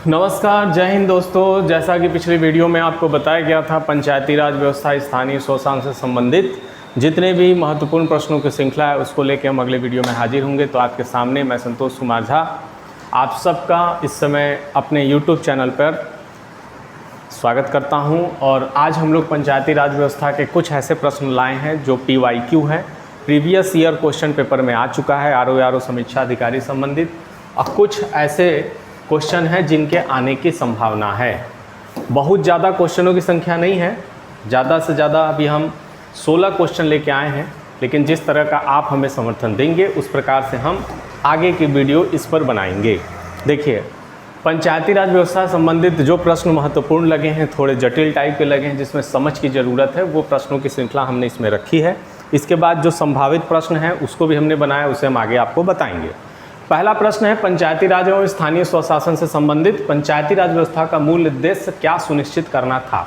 नमस्कार, जय हिंद दोस्तों। जैसा कि पिछली वीडियो में आपको बताया गया था, पंचायती राज व्यवस्था स्थानीय स्वशासन से संबंधित जितने भी महत्वपूर्ण प्रश्नों की श्रृंखला है उसको लेकर हम अगले वीडियो में हाजिर होंगे। तो आपके सामने मैं संतोष कुमार झा आप सबका इस समय अपने YouTube चैनल पर स्वागत करता हूं। और आज हम लोग पंचायती राज व्यवस्था के कुछ ऐसे प्रश्न लाए हैं जो PYQ है, प्रीवियस ईयर क्वेश्चन पेपर में आ चुका है, RO समीक्षा अधिकारी संबंधित। और कुछ ऐसे क्वेश्चन है जिनके आने की संभावना है। बहुत ज़्यादा क्वेश्चनों की संख्या नहीं है, ज़्यादा से ज़्यादा अभी हम 16 क्वेश्चन लेके आए हैं, लेकिन जिस तरह का आप हमें समर्थन देंगे उस प्रकार से हम आगे की वीडियो इस पर बनाएंगे। देखिए, पंचायती राज व्यवस्था संबंधित जो प्रश्न महत्वपूर्ण लगे हैं, थोड़े जटिल टाइप के लगे हैं, जिसमें समझ की ज़रूरत है, वो प्रश्नों की श्रृंखला हमने इसमें रखी है। इसके बाद जो संभावित प्रश्न है उसको भी हमने बनाया, उसे हम आगे आपको बताएंगे। पहला प्रश्न है, पंचायती राज एवं स्थानीय स्वशासन से संबंधित पंचायती राज व्यवस्था का मूल उद्देश्य क्या सुनिश्चित करना था।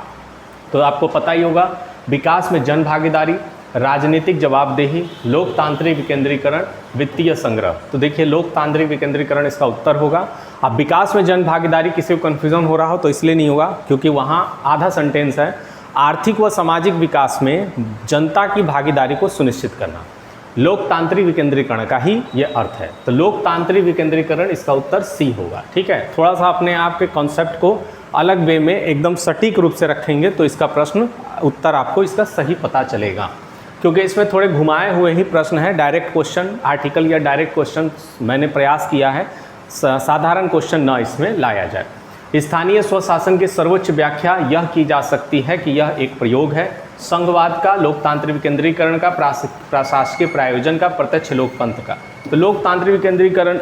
तो आपको पता ही होगा, विकास में जन भागीदारी, राजनीतिक जवाबदेही, लोकतांत्रिक विकेंद्रीकरण, वित्तीय संग्रह। तो देखिए, लोकतांत्रिक विकेंद्रीकरण इसका उत्तर होगा। अब विकास में जन भागीदारी, किसी को कन्फ्यूजन हो रहा हो तो इसलिए नहीं होगा क्योंकि वहाँ आधा सेंटेंस है, आर्थिक व सामाजिक विकास में जनता की भागीदारी को सुनिश्चित करना। लोकतांत्रिक विकेंद्रीकरण का ही ये अर्थ है। तो लोकतांत्रिक विकेंद्रीकरण इसका उत्तर सी होगा। ठीक है, थोड़ा सा अपने आप के कॉन्सेप्ट को अलग वे में एकदम सटीक रूप से रखेंगे तो इसका प्रश्न उत्तर आपको इसका सही पता चलेगा, क्योंकि इसमें थोड़े घुमाए हुए ही प्रश्न है। डायरेक्ट क्वेश्चन, आर्टिकल या डायरेक्ट क्वेश्चन मैंने प्रयास किया है साधारण क्वेश्चन न इसमें लाया जाए। स्थानीय स्वशासन की सर्वोच्च व्याख्या यह की जा सकती है कि यह एक प्रयोग है संघवाद का, लोकतांत्रिक विकेंद्रीकरण का, प्रशासकीय प्रायोजन का, प्रत्यक्ष लोकतंत्र का। तो लोकतांत्रिक विकेंद्रीकरण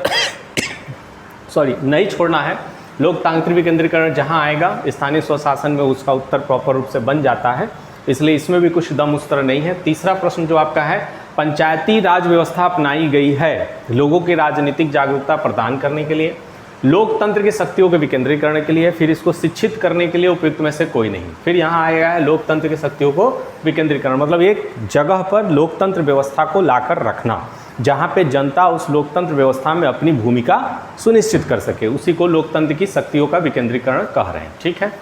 नहीं छोड़ना है। लोकतांत्रिक विकेंद्रीकरण जहां आएगा स्थानीय स्वशासन में उसका उत्तर प्रॉपर रूप से बन जाता है, इसलिए इसमें भी कुछ दम उस तरह नहीं है। तीसरा प्रश्न जो आपका है, पंचायती राज व्यवस्था अपनाई गई है लोगों की राजनीतिक जागरूकता प्रदान करने के लिए, लोकतंत्र की शक्तियों के विकेंद्रीकरण के लिए, फिर इसको शिक्षित करने के लिए उपयुक्त में से कोई नहीं। फिर यहाँ आएगा है लोकतंत्र की शक्तियों को विकेंद्रीकरण, मतलब एक जगह पर लोकतंत्र व्यवस्था को लाकर रखना जहाँ पे जनता उस लोकतंत्र व्यवस्था में अपनी भूमिका सुनिश्चित कर सके, उसी को लोकतंत्र की शक्तियों का विकेंद्रीकरण कह रहे हैं। ठीक है,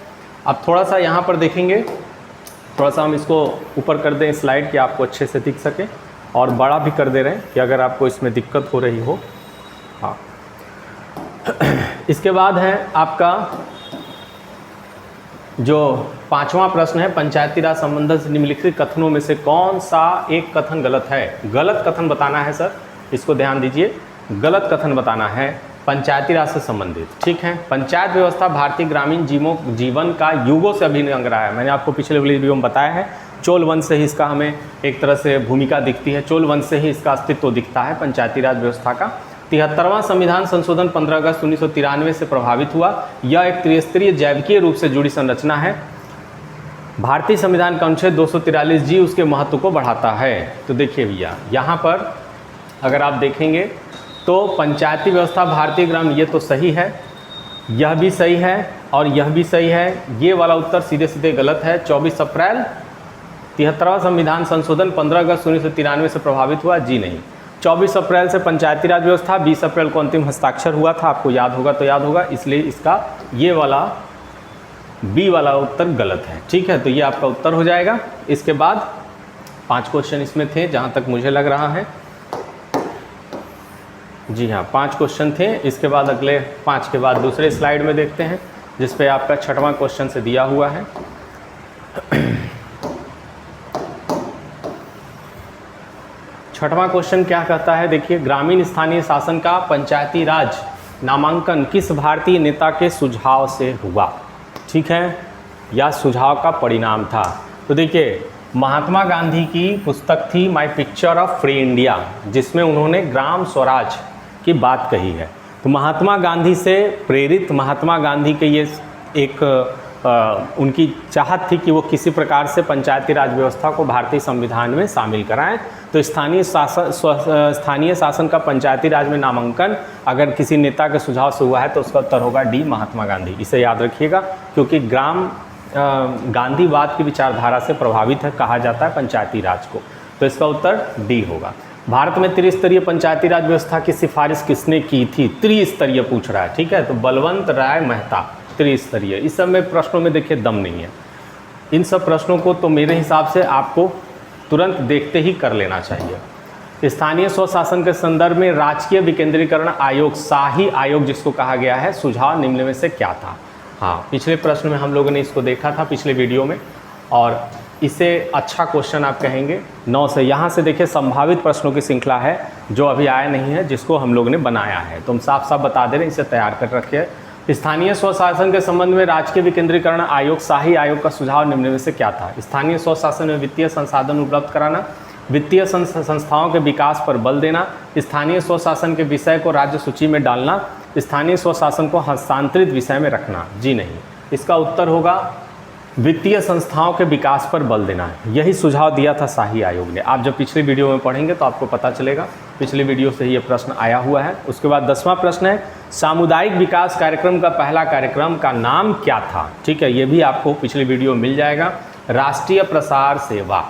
अब थोड़ा सा यहाँ पर देखेंगे, थोड़ा सा हम इसको ऊपर कर दें स्लाइड कि आपको अच्छे से दिख सके, और बड़ा भी कर दे रहे हैं कि अगर आपको इसमें दिक्कत हो रही हो। हाँ, इसके बाद है आपका जो पांचवा प्रश्न है, पंचायती राज संबंध से निम्नलिखित कथनों में से कौन सा एक कथन गलत है। गलत कथन बताना है सर, इसको ध्यान दीजिए, गलत कथन बताना है पंचायती राज से संबंधित। ठीक है, पंचायत व्यवस्था भारतीय ग्रामीण जीवन का युगों से अभिन्न अंग रहा है। मैंने आपको पिछले वीडियो में बताया है, चोल वंश से ही इसका हमें एक तरह से भूमिका दिखती है, चोल वंश से ही इसका अस्तित्व दिखता है पंचायती राज व्यवस्था का। 73वां संविधान संशोधन 15 अगस्त 1993 से प्रभावित हुआ। यह एक त्रिस्तरीय जैविकीय रूप से जुड़ी संरचना है। भारतीय संविधान का अनुच्छेद 243G उसके महत्व को बढ़ाता है। तो देखिए भैया, यहाँ पर अगर आप देखेंगे तो पंचायती व्यवस्था भारतीय ग्रामीण, ये तो सही है, यह भी सही है और यह भी सही है। ये वाला उत्तर सीधे सीधे गलत है। 24 अप्रैल 73वां संविधान संशोधन 15 अगस्त 1993 से प्रभावित हुआ, जी नहीं। 24 अप्रैल से पंचायती राज व्यवस्था, 20 अप्रैल को अंतिम हस्ताक्षर हुआ था, आपको याद होगा तो याद होगा, इसलिए इसका ये वाला बी वाला उत्तर गलत है। ठीक है, तो ये आपका उत्तर हो जाएगा। इसके बाद 5 क्वेश्चन इसमें थे जहाँ तक मुझे लग रहा है, जी हाँ 5 क्वेश्चन थे। इसके बाद अगले 5 के बाद दूसरे स्लाइड में देखते हैं, जिस पे आपका 6वां क्वेश्चन से दिया हुआ है। 6वां क्वेश्चन क्या कहता है, देखिए, ग्रामीण स्थानीय शासन का पंचायती राज नामांकन किस भारतीय नेता के सुझाव से हुआ। ठीक है, या सुझाव का परिणाम था। तो देखिए, महात्मा गांधी की पुस्तक थी my picture of free India, जिसमें उन्होंने ग्राम स्वराज की बात कही है। तो महात्मा गांधी से प्रेरित, महात्मा गांधी के ये एक उनकी चाहत थी कि वो किसी प्रकार से पंचायती राज व्यवस्था को भारतीय संविधान में शामिल कराएं। तो स्थानीय शासन का पंचायती राज में नामांकन अगर किसी नेता के सुझाव से हुआ है तो उसका उत्तर होगा डी, महात्मा गांधी। इसे याद रखिएगा, क्योंकि गांधीवाद की विचारधारा से प्रभावित है कहा जाता है पंचायती राज को, तो इसका उत्तर डी होगा। भारत में त्रिस्तरीय पंचायती राज व्यवस्था की सिफारिश किसने की थी? त्रिस्तरीय पूछ रहा है, ठीक है, तो बलवंत राय मेहता। त्रिस्तरीय, इस सब में प्रश्नों में देखिए दम नहीं है। इन सब प्रश्नों को तो मेरे हिसाब से आपको तुरंत देखते ही कर लेना चाहिए। स्थानीय स्वशासन के संदर्भ में राजकीय विकेंद्रीकरण आयोग, शाही आयोग जिसको कहा गया है, सुझाव निम्न में से क्या था? हाँ, पिछले प्रश्न में हम लोगों ने इसको देखा था पिछले वीडियो में, और इसे अच्छा क्वेश्चन आप कहेंगे 9 से। यहाँ से देखिए संभावित प्रश्नों की श्रृंखला है जो अभी आया नहीं है, जिसको हम लोगों ने बनाया है, तो हम साफ साफ बता दे रहे हैं, इसे तैयार कर रखिए। स्थानीय स्वशासन के संबंध में राजकीय विकेंद्रीकरण आयोग, शाही आयोग का सुझाव निम्न में से क्या था? स्थानीय स्वशासन में वित्तीय संसाधन उपलब्ध कराना, वित्तीय संस्थाओं के विकास पर बल देना, स्थानीय स्वशासन के विषय को राज्य सूची में डालना, स्थानीय स्वशासन को हस्तांतरित विषय में रखना। जी नहीं, इसका उत्तर होगा वित्तीय संस्थाओं के विकास पर बल देना है। यही सुझाव दिया था शाही आयोग ने। आप जब पिछले वीडियो में पढ़ेंगे तो आपको पता चलेगा, पिछले वीडियो से ही ये प्रश्न आया हुआ है। उसके बाद 10वां प्रश्न है, सामुदायिक विकास कार्यक्रम का पहला कार्यक्रम का नाम क्या था? ठीक है, ये भी आपको पिछले वीडियो में मिल जाएगा। राष्ट्रीय प्रसार सेवा,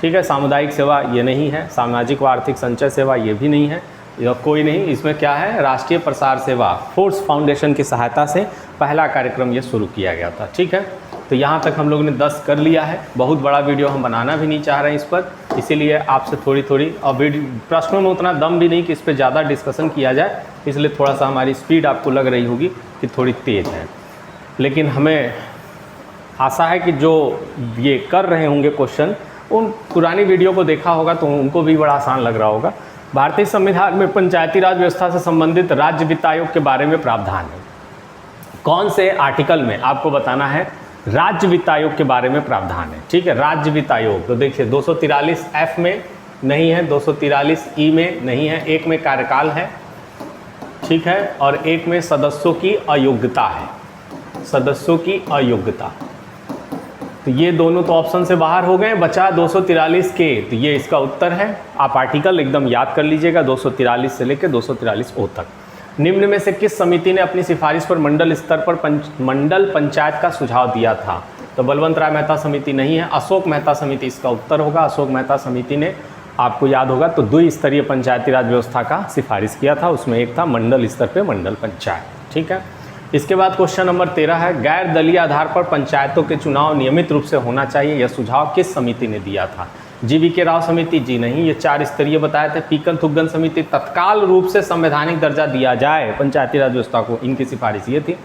ठीक है, सामुदायिक सेवा ये नहीं है, सामाजिक व आर्थिक संचय सेवा ये भी नहीं है, या कोई नहीं, इसमें क्या है, राष्ट्रीय प्रसार सेवा। फोर्स फाउंडेशन की सहायता से पहला कार्यक्रम ये शुरू किया गया था। ठीक है, तो यहाँ तक हम लोगों ने 10 कर लिया है। बहुत बड़ा वीडियो हम बनाना भी नहीं चाह रहे हैं इस पर, इसीलिए आपसे थोड़ी थोड़ी, और प्रश्नों में उतना दम भी नहीं कि इस पर ज़्यादा डिस्कशन किया जाए, इसलिए थोड़ा सा हमारी स्पीड आपको लग रही होगी कि थोड़ी तेज़ है। लेकिन हमें आशा है कि जो ये कर रहे होंगे क्वेश्चन, उन पुरानी वीडियो को देखा होगा तो उनको भी बड़ा आसान लग रहा होगा। भारतीय संविधान में पंचायती राज व्यवस्था से संबंधित राज्य वित्त आयोग के बारे में प्रावधान है। कौन से आर्टिकल में आपको बताना है राज्य वित्त आयोग के बारे में प्रावधान है? ठीक है, राज्य वित्त आयोग, तो देखिए 243F में नहीं है, 243E में नहीं है, एक में कार्यकाल है, ठीक है, और एक में सदस्यों की अयोग्यता है, सदस्यों की अयोग्यता। तो ये दोनों तो ऑप्शन से बाहर हो गए, बचा 243 के, तो ये इसका उत्तर है। आप आर्टिकल एकदम याद कर लीजिएगा, 243 से लेकर 243O तक। निम्न में से किस समिति ने अपनी सिफारिश पर मंडल स्तर पर मंडल पंचायत का सुझाव दिया था? तो बलवंत राय मेहता समिति नहीं है, अशोक मेहता समिति इसका उत्तर होगा। अशोक मेहता समिति ने, आपको याद होगा, तो द्विस्तरीय पंचायती राज व्यवस्था का सिफारिश किया था, उसमें एक था मंडल स्तर पर मंडल पंचायत। ठीक है, इसके बाद क्वेश्चन नंबर 13 है, गैर दलीय आधार पर पंचायतों के चुनाव नियमित रूप से होना चाहिए, यह सुझाव किस समिति ने दिया था? GV राव समिति? जी नहीं, ये 4 स्तरीय बताए थे। पीकन थुग्गन समिति, तत्काल रूप से संवैधानिक दर्जा दिया जाए पंचायती राज व्यवस्था को, इनकी सिफारिश ये थी।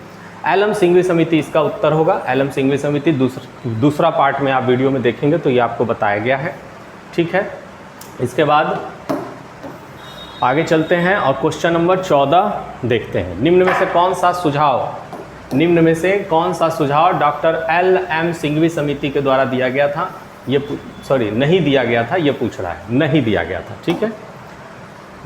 एलम सिंघवी समिति इसका उत्तर होगा। एलम सिंघवी समिति दूसरा पार्ट में आप वीडियो में देखेंगे तो ये आपको बताया गया है। ठीक है, इसके बाद आगे चलते हैं और क्वेश्चन नंबर 14 देखते हैं। निम्न में से कौन सा सुझाव डॉक्टर LM सिंघवी समिति के द्वारा दिया गया था? नहीं दिया गया था, ये पूछ रहा है, नहीं दिया गया था। ठीक है,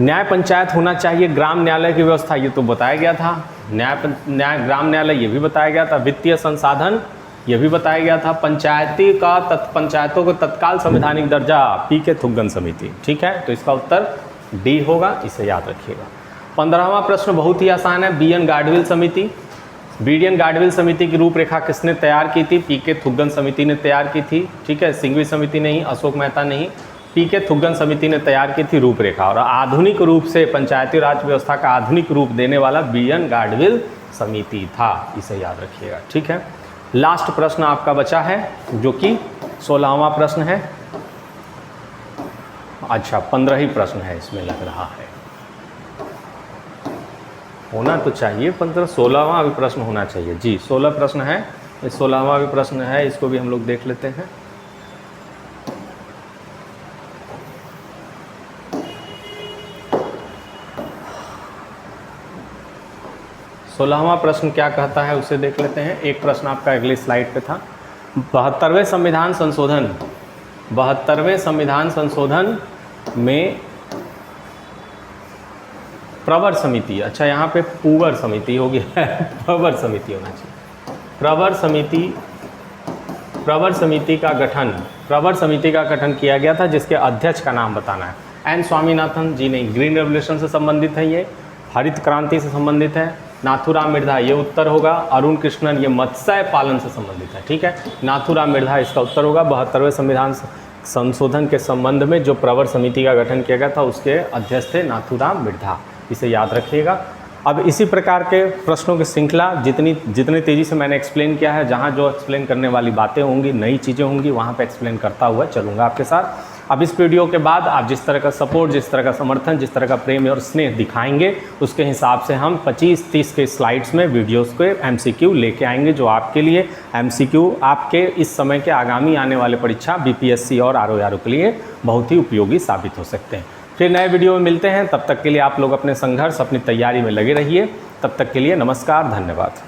न्याय पंचायत होना चाहिए, ग्राम न्यायालय की व्यवस्था, ये तो बताया गया था। ग्राम न्यायालय ये भी बताया गया था। वित्तीय संसाधन ये भी बताया गया था। पंचायतों को तत्काल संवैधानिक दर्जा, पीके थुग्गन समिति। ठीक है, तो इसका उत्तर डी होगा, इसे याद रखिएगा। 15वां प्रश्न बहुत ही आसान है, BN गाडविल समिति। BN गाडविल समिति की रूपरेखा किसने तैयार की थी? पीके थुग्गन समिति ने तैयार की थी। ठीक है, सिंघवी समिति नहीं, अशोक मेहता नहीं, पीके थुग्गन समिति ने तैयार की थी रूपरेखा। और आधुनिक रूप से पंचायती राज व्यवस्था का आधुनिक रूप देने वाला BN गाडविल समिति था, इसे याद रखिएगा। ठीक है, लास्ट प्रश्न आपका बचा है जो कि 16वां प्रश्न है। अच्छा, 15 ही प्रश्न है इसमें लग रहा है, होना तो चाहिए 15, 16वां भी प्रश्न होना चाहिए। जी, 16 प्रश्न है, 16वां भी प्रश्न है, इसको भी हम लोग देख लेते हैं। सोलहवां प्रश्न क्या कहता है उसे देख लेते हैं। एक प्रश्न आपका अगली स्लाइड पे था। 72वें संविधान संशोधन में प्रवर समिति, अच्छा यहाँ पे पूवर समिति हो गया है, प्रवर समिति होना चाहिए। प्रवर समिति का गठन किया गया था, जिसके अध्यक्ष का नाम बताना है। एन स्वामीनाथन जी नहीं, ग्रीन रेवोल्यूशन से संबंधित है, ये हरित क्रांति से संबंधित है। नाथूराम मिर्धा ये उत्तर होगा। अरुण कृष्णन ये मत्स्य पालन से संबंधित है। ठीक है, नाथूराम मिर्धा इसका उत्तर होगा। 72वें संविधान संशोधन के संबंध में जो प्रवर समिति का गठन किया गया था उसके अध्यक्ष थे नाथूराम मिर्धा, इसे याद रखिएगा। अब इसी प्रकार के प्रश्नों की श्रृंखला जितने तेज़ी से मैंने एक्सप्लेन किया है, जहाँ जो एक्सप्लेन करने वाली बातें होंगी, नई चीज़ें होंगी, वहाँ पे एक्सप्लेन करता हुआ चलूँगा आपके साथ। अब इस वीडियो के बाद आप जिस तरह का सपोर्ट, जिस तरह का समर्थन, जिस तरह का प्रेम और स्नेह दिखाएंगे, उसके हिसाब से हम 25-30 के स्लाइड्स में वीडियोस के MCQ लेके आएंगे, जो आपके लिए MCQ आपके इस समय के आगामी आने वाले परीक्षा BPSC और RO के लिए बहुत ही उपयोगी साबित हो सकते हैं। फिर नए वीडियो में मिलते हैं, तब तक के लिए आप लोग अपने संघर्ष, अपनी तैयारी में लगे रहिए। तब तक के लिए नमस्कार, धन्यवाद।